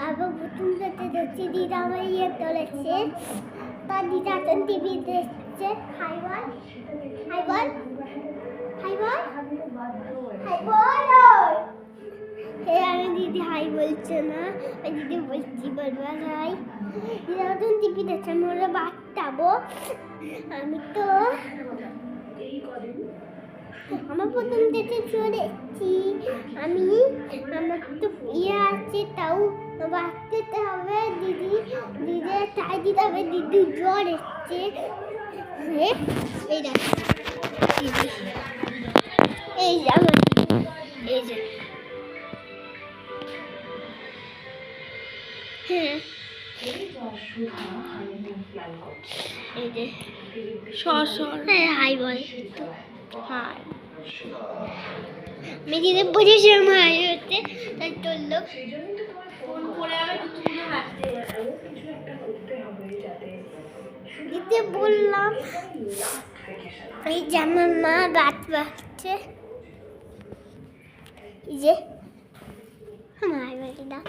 আবার প্রথম যেতে দেখছি দিদা আমার ইয়ে তোলেছে, তার দিদা এখন টিভি দেখছে। হাই বল, হাই বল, হাই বল, হাই বল। আমি দিদি হাই বলছে না, দিদি বলছি বলবা হাই। দিদা এখন টিভি দেখছে, আমি ওরা বাচ্চাবো। আমি তো আমার প্রথম দেখে চলেছি আমি, আমার তো ইয়ে আছে তাও বাঁচতে হবে। দিদি দিদি তাই দিতে হবে, দিদি জ্বর এসছে। এই দেখ দিদি, এই যে আমার এই যে, হ্যাঁ এই যে হ্যাঁ হাই বল, হাই। আমি দিদি বুঝেছিলাম হাই হচ্ছে, তাই চললো। দিদি বললাম এই যে আমার মা গাছ বাঁচছে, এই যে আমার হাই বলটা।